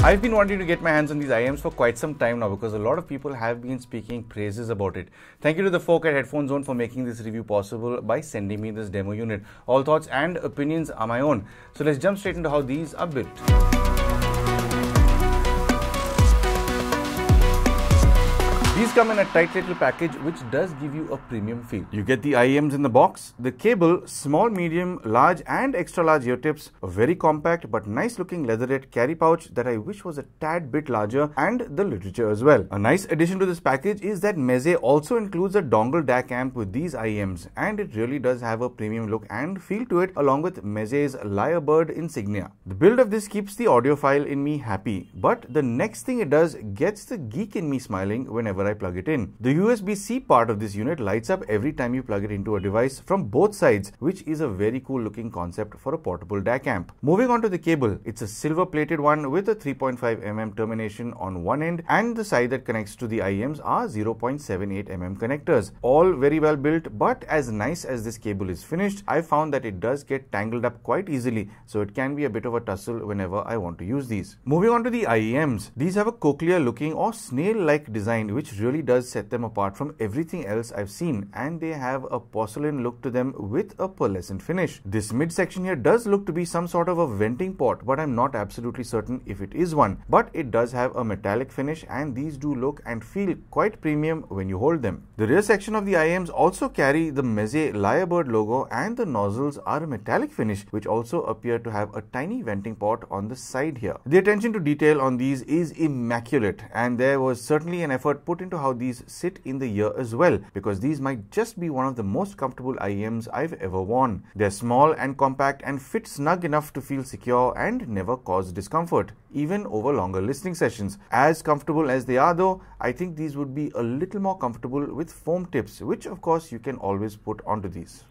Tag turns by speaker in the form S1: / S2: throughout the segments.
S1: I've been wanting to get my hands on these IEMs for quite some time now because a lot of people have been speaking praises about it. Thank you to the folk at Headphone Zone for making this review possible by sending me this demo unit. All thoughts and opinions are my own. So let's jump straight into how these are built. These come in a tight little package which does give you a premium feel. You get the IEMs in the box, the cable, small, medium, large and extra large ear tips, a very compact but nice looking leatherette carry pouch that I wish was a tad bit larger, and the literature as well. A nice addition to this package is that Meze also includes a dongle DAC amp with these IEMs, and it really does have a premium look and feel to it along with Meze's Lyrebird insignia. The build of this keeps the audiophile in me happy, but the next thing it does gets the geek in me smiling whenever I plug it in. The USB-C part of this unit lights up every time you plug it into a device from both sides, which is a very cool looking concept for a portable DAC amp. Moving on to the cable, it's a silver plated one with a 3.5mm termination on one end, and the side that connects to the IEMs are 0.78mm connectors. All very well built, but as nice as this cable is finished, I found that it does get tangled up quite easily, so it can be a bit of a tussle whenever I want to use these. Moving on to the IEMs, these have a cochlear looking or snail-like design which really does set them apart from everything else I've seen, and they have a porcelain look to them with a pearlescent finish. This midsection here does look to be some sort of a venting pot, but I'm not absolutely certain if it is one. But it does have a metallic finish, and these do look and feel quite premium when you hold them. The rear section of the IEMs also carry the Meze Lyrebird logo, and the nozzles are a metallic finish which also appear to have a tiny venting pot on the side here. The attention to detail on these is immaculate, and there was certainly an effort put into how these sit in the ear as well, because these might just be one of the most comfortable IEMs I've ever worn. They're small and compact and fit snug enough to feel secure and never cause discomfort, even over longer listening sessions. As comfortable as they are though, I think these would be a little more comfortable with foam tips, which of course you can always put onto these.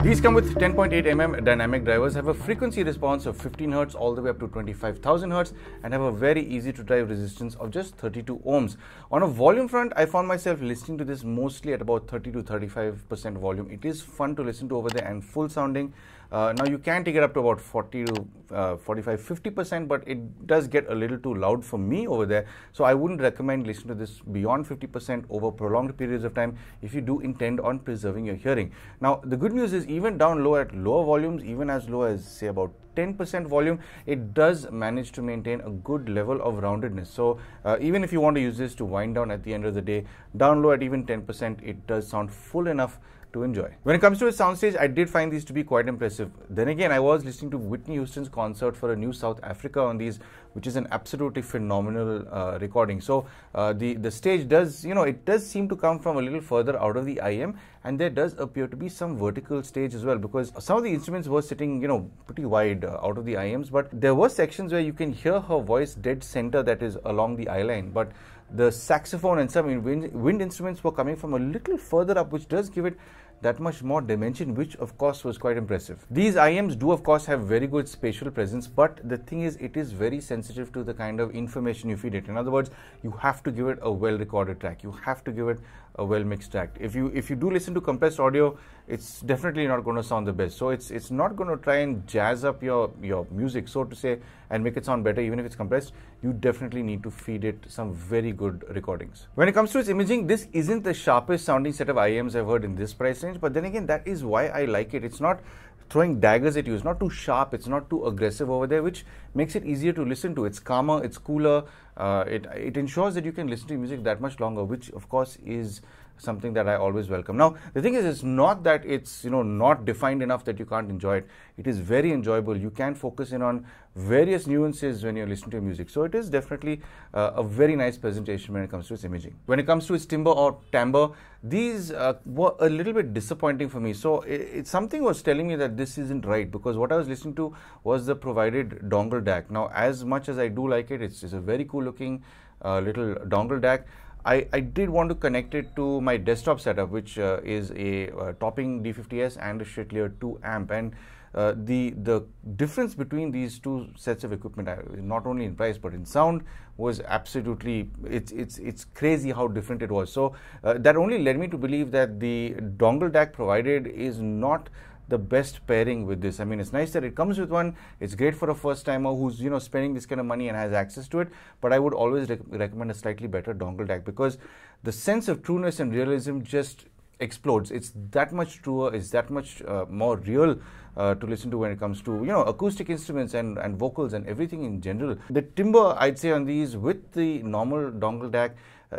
S1: These come with 10.8mm dynamic drivers, have a frequency response of 15Hz all the way up to 25,000Hz, and have a very easy to drive resistance of just 32 ohms. On a volume front, I found myself listening to this mostly at about 30 to 35% volume. It is fun to listen to over there and full sounding. Now you can take it up to about 40 to 45, 50%, but it does get a little too loud for me over there. So I wouldn't recommend listening to this beyond 50% over prolonged periods of time if you do intend on preserving your hearing. Now the good news is, even down low at lower volumes, even as low as say about 10% volume, it does manage to maintain a good level of roundedness. So even if you want to use this to wind down at the end of the day, down low at even 10%, it does sound full enough to enjoy. When it comes to its soundstage, I did find these to be quite impressive. Then again, I was listening to Whitney Houston's concert for a New South Africa on these, which is an absolutely phenomenal recording. So the stage does, it does seem to come from a little further out of the IEM, and there does appear to be some vertical stage as well, because some of the instruments were sitting, pretty wide out of the IEMs, but there were sections where you can hear her voice dead center, that is along the eye line. But the saxophone and some wind instruments were coming from a little further up, which does give it that much more dimension, which of course was quite impressive. These IEMs do of course have very good spatial presence, but the thing is, it is very sensitive to the kind of information you feed it. In other words, you have to give it a well recorded track, you have to give it a well mixed track. If you do listen to compressed audio, it's definitely not going to sound the best. So it's not going to try and jazz up your music, so to say, and make it sound better even if it's compressed. You definitely need to feed it some very good recordings. When it comes to its imaging, this isn't the sharpest sounding set of IEMs I've heard in this price range, but then again, that is why I like it. It's not throwing daggers at you, it's not too sharp, it's not too aggressive over there, which makes it easier to listen to. It's calmer, it's cooler, it ensures that you can listen to music that much longer, which of course is something that I always welcome. Now the thing is, it's not that it's not defined enough that you can't enjoy it. It is very enjoyable. You can focus in on various nuances when you're listening to music. So it is definitely a very nice presentation when it comes to its imaging. When it comes to its timbre or timbre, these were a little bit disappointing for me. So something was telling me that this isn't right, because what I was listening to was the provided dongle DAC. Now, as much as I do like it, it's a very cool looking little dongle DAC. I did want to connect it to my desktop setup, which is a Topping D50S and a Schittler 2 amp, and the difference between these two sets of equipment, not only in price but in sound, was absolutely, it's crazy how different it was. So that only led me to believe that the dongle DAC provided is not the best pairing with this. I mean, it's nice that it comes with one. It's great for a first timer who's, you know, spending this kind of money and has access to it. But I would always recommend a slightly better dongle DAC, because the sense of trueness and realism just explodes. It's that much truer, it's that much more real to listen to when it comes to, you know, acoustic instruments and vocals and everything in general. The timbre, I'd say, on these with the normal dongle DAC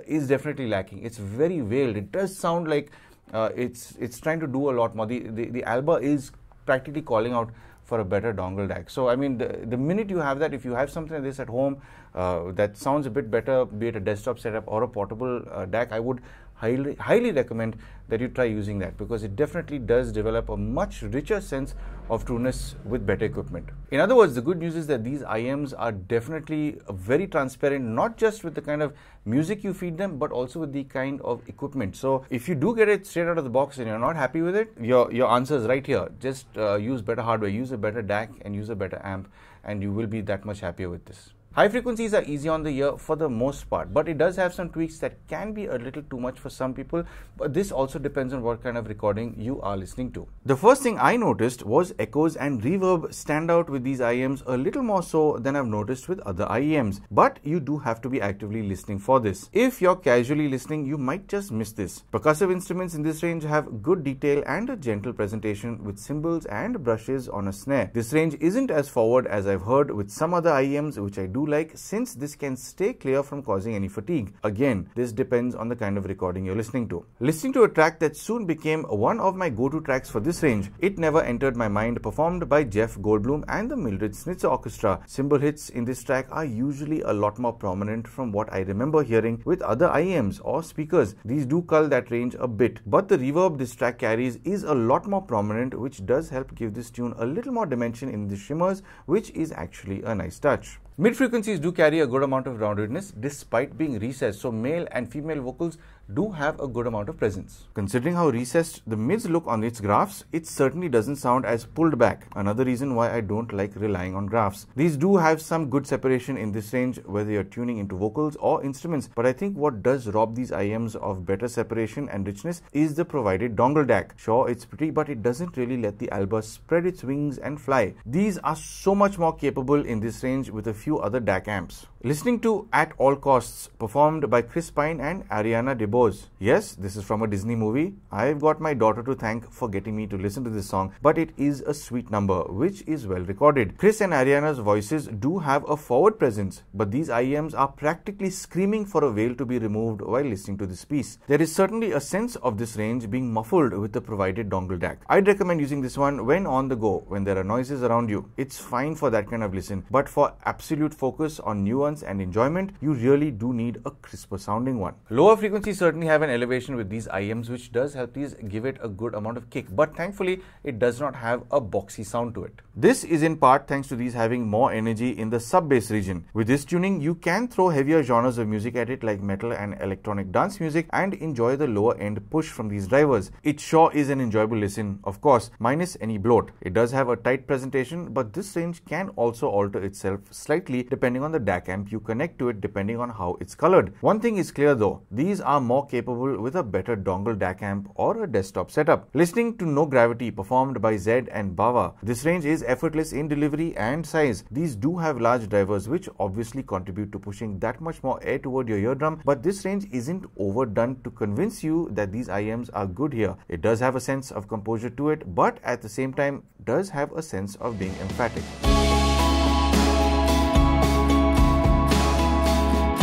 S1: is definitely lacking. It's very veiled. It does sound like it's trying to do a lot more. The Alba is practically calling out for a better dongle DAC. So I mean, the minute you have that, if you have something like this at home that sounds a bit better, be it a desktop setup or a portable DAC, I would highly recommend that you try using that, because it definitely does develop a much richer sense of trueness with better equipment. In other words, the good news is that these IEMs are definitely very transparent, not just with the kind of music you feed them, but also with the kind of equipment. So if you do get it straight out of the box and you're not happy with it, your answer is right here. Just use better hardware, use a better DAC and use a better amp, and you will be that much happier with this. High frequencies are easy on the ear for the most part, but it does have some tweaks that can be a little too much for some people, but this also depends on what kind of recording you are listening to. The first thing I noticed was echoes and reverb stand out with these IEMs a little more so than I've noticed with other IEMs, but you do have to be actively listening for this. If you're casually listening, you might just miss this. Percussive instruments in this range have good detail and a gentle presentation with cymbals and brushes on a snare. This range isn't as forward as I've heard with some other IEMs, which I do like, since this can stay clear from causing any fatigue. Again, this depends on the kind of recording you're listening to. Listening to a track that soon became one of my go-to tracks for this range, It Never Entered My Mind, performed by Jeff Goldblum and the Mildred Snitzer Orchestra. Cymbal hits in this track are usually a lot more prominent from what I remember hearing with other IEMs or speakers. These do cull that range a bit, but the reverb this track carries is a lot more prominent, which does help give this tune a little more dimension in the shimmers, which is actually a nice touch. Mid-frequencies do carry a good amount of roundedness despite being recessed, so male and female vocals do have a good amount of presence. Considering how recessed the mids look on its graphs, it certainly doesn't sound as pulled back. Another reason why I don't like relying on graphs. These do have some good separation in this range, whether you're tuning into vocals or instruments, but I think what does rob these IEMs of better separation and richness is the provided dongle DAC. Sure, it's pretty, but it doesn't really let the Alba spread its wings and fly. These are so much more capable in this range with a few other DAC amps. Listening to At All Costs, performed by Chris Pine and Ariana DeBose. Yes, this is from a Disney movie. I've got my daughter to thank for getting me to listen to this song, but it is a sweet number, which is well recorded. Chris and Ariana's voices do have a forward presence, but these IEMs are practically screaming for a veil to be removed while listening to this piece. There is certainly a sense of this range being muffled with the provided dongle DAC. I'd recommend using this one when on the go, when there are noises around you. It's fine for that kind of listen, but for absolute focus on nuance and enjoyment, you really do need a crisper sounding one. Lower frequencies certainly have an elevation with these IEMs, which does help these give it a good amount of kick, but thankfully it does not have a boxy sound to it. This is in part thanks to these having more energy in the sub-bass region. With this tuning, you can throw heavier genres of music at it like metal and electronic dance music and enjoy the lower end push from these drivers. It sure is an enjoyable listen, of course, minus any bloat. It does have a tight presentation, but this range can also alter itself slightly depending on the DAC amp you connect to it, depending on how it's colored. One thing is clear though, these are more capable with a better dongle DAC amp or a desktop setup. Listening to No Gravity, performed by Zed and Bava, this range is effortless in delivery and size. These do have large drivers, which obviously contribute to pushing that much more air toward your eardrum, but this range isn't overdone to convince you that these IEMs are good here. It does have a sense of composure to it, but at the same time does have a sense of being emphatic.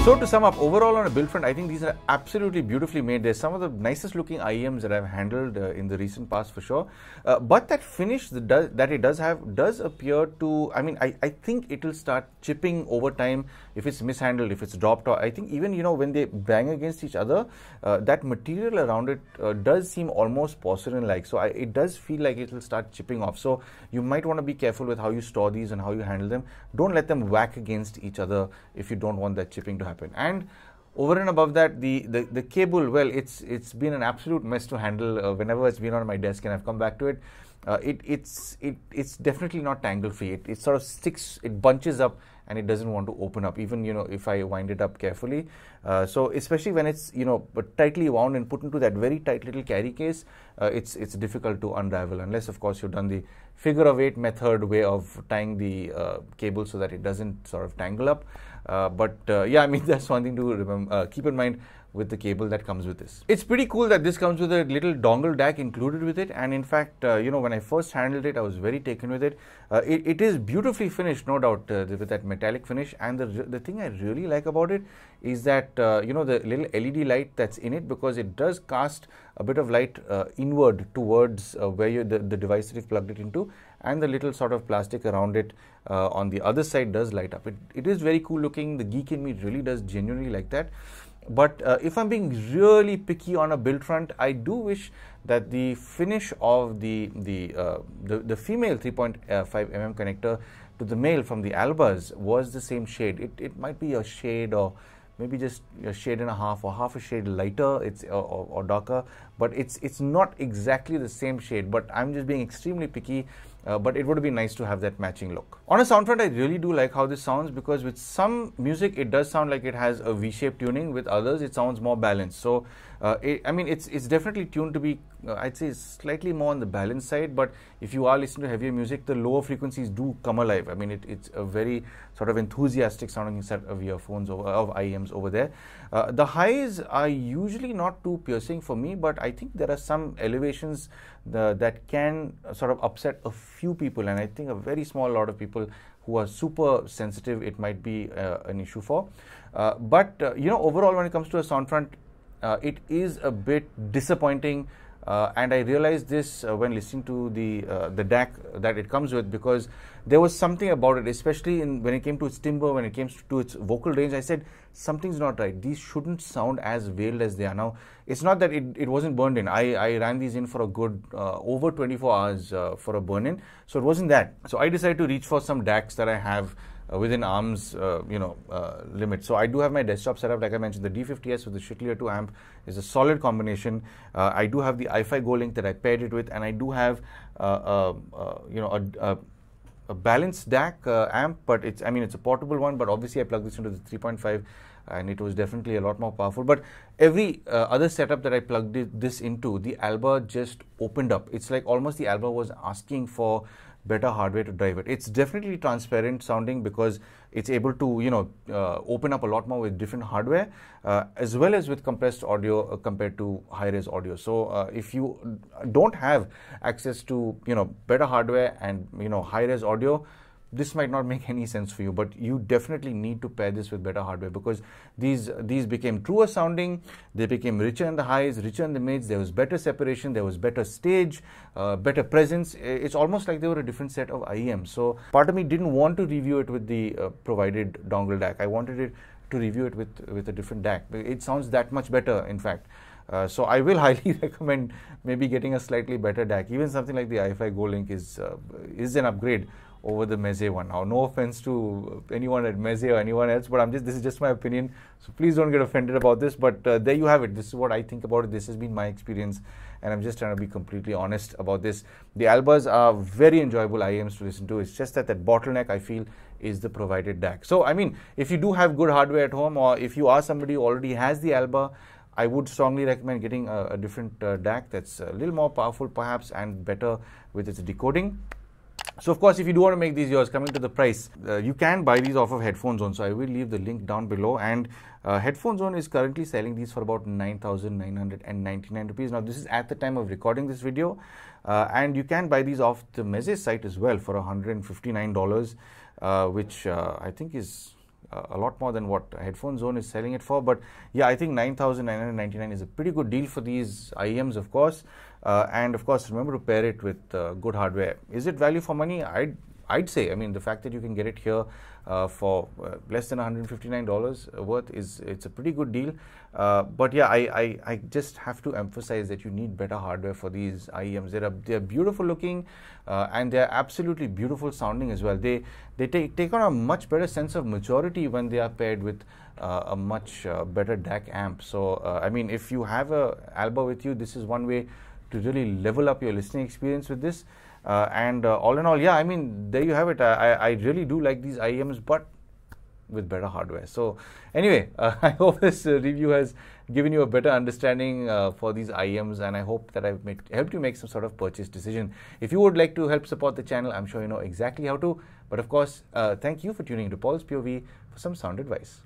S1: So to sum up, overall on a build front, I think these are absolutely beautifully made. They're some of the nicest looking IEMs that I've handled in the recent past for sure. But that finish that it does have does appear to, I mean, I think it will start chipping over time if it's mishandled, if it's dropped. Or I think even, you know, when they bang against each other, that material around it does seem almost porcelain-like. So it does feel like it will start chipping off. So you might want to be careful with how you store these and how you handle them. Don't let them whack against each other if you don't want that chipping to happen. And over and above that, the cable, well, it's been an absolute mess to handle whenever it's been on my desk and I've come back to it. it's definitely not tangle free. It sort of sticks, it bunches up, and it doesn't want to open up, even if I wind it up carefully. So especially when it's tightly wound and put into that very tight little carry case, it's difficult to unravel, unless of course you've done the figure of 8 method way of tying the cable so that it doesn't sort of tangle up. But yeah, I mean, that's one thing to remember, keep in mind with the cable that comes with this. It's pretty cool that this comes with a little dongle DAC included with it, and in fact, when I first handled it, I was very taken with it. It is beautifully finished, no doubt, with that metallic finish, and the thing I really like about it is that the little LED light that's in it, because it does cast a bit of light inward towards where the device that you've plugged it into, and the little sort of plastic around it on the other side does light up. It is very cool looking. The geek in me really does genuinely like that. But if I'm being really picky on a build front, I do wish that the finish of the female 3.5 mm connector to the male from the Albas was the same shade. It might be a shade, or maybe just a shade and a half, or half a shade lighter, or darker, but it's not exactly the same shade. But I'm just being extremely picky. But it would be nice to have that matching look. On a sound front, I really do like how this sounds, because with some music it does sound like it has a V-shaped tuning. With others it sounds more balanced. So I mean, it's definitely tuned to be I'd say slightly more on the balanced side, but if you are listening to heavier music, the lower frequencies do come alive. I mean, it's a very sort of enthusiastic sounding set of earphones, of IEMs over there. The highs are usually not too piercing for me, but I think there are some elevations that can sort of upset a few people, and I think a very small lot of people who are super sensitive, it might be an issue for. But overall, when it comes to a sound front, it is a bit disappointing. And I realized this when listening to the DAC that it comes with, because there was something about it, especially when it came to its timbre, when it came to its vocal range. I said, something's not right. These shouldn't sound as veiled as they are now. It's not that it wasn't burned in. I ran these in for a good over 24 hours for a burn-in, so it wasn't that. So I decided to reach for some DACs that I have within arm's limit. So I do have my desktop setup, like I mentioned. The D50S with the Schickley 2 amp is a solid combination. I do have the iFi GoLink that I paired it with, and I do have a balanced DAC amp, but it's a portable one. But obviously I plugged this into the 3.5, and it was definitely a lot more powerful. But every other setup that I plugged this into, the Alba just opened up. It's like almost the Alba was asking for better hardware to drive it. It's definitely transparent sounding because it's able to open up a lot more with different hardware, as well as with compressed audio compared to high-res audio. So if you don't have access to better hardware and high-res audio, this might not make any sense for you, but you definitely need to pair this with better hardware, because these became truer sounding, they became richer in the highs, richer in the mids, there was better separation, there was better stage, better presence. It's almost like they were a different set of IEMs. So part of me didn't want to review it with the provided dongle DAC. I wanted it to review it with a different DAC. It sounds that much better, in fact. So I will highly recommend maybe getting a slightly better DAC. Even something like the iFi GoLink is an upgrade over the Meze one. Now, no offense to anyone at Meze or anyone else, but this is just my opinion, so please don't get offended about this. But there you have it. This is what I think about it. This has been my experience, and I'm just trying to be completely honest about this. The Albas are very enjoyable IEMs to listen to. It's just that bottleneck, I feel, is the provided DAC. So I mean, if you do have good hardware at home, or if you are somebody who already has the Alba, I would strongly recommend getting a different DAC that's a little more powerful perhaps, and better with its decoding. So of course, if you do want to make these yours, coming to the price, you can buy these off of Headphone Zone. So I will leave the link down below, and Headphone Zone is currently selling these for about 9,999 rupees. Now this is at the time of recording this video, and you can buy these off the Meze site as well for $159, which I think is a lot more than what Headphone Zone is selling it for. But yeah, I think 9,999 is a pretty good deal for these IEMs, of course. And of course, remember to pair it with good hardware. Is it value for money? I'd say. I mean, the fact that you can get it here for less than $159 worth it's a pretty good deal. But yeah, I just have to emphasize that you need better hardware for these IEMs. They're beautiful looking, and they're absolutely beautiful sounding as well. They take on a much better sense of maturity when they are paired with a much better DAC amp. So I mean, if you have a Alba with you, this is one way to really level up your listening experience with this. And all in all, yeah, I mean, there you have it. I really do like these IEMs, but with better hardware. So anyway, I hope this review has given you a better understanding for these IEMs, and I hope that I've helped you make some sort of purchase decision. If you would like to help support the channel, I'm sure you know exactly how to. But of course, thank you for tuning into Paul's POV for some sound advice.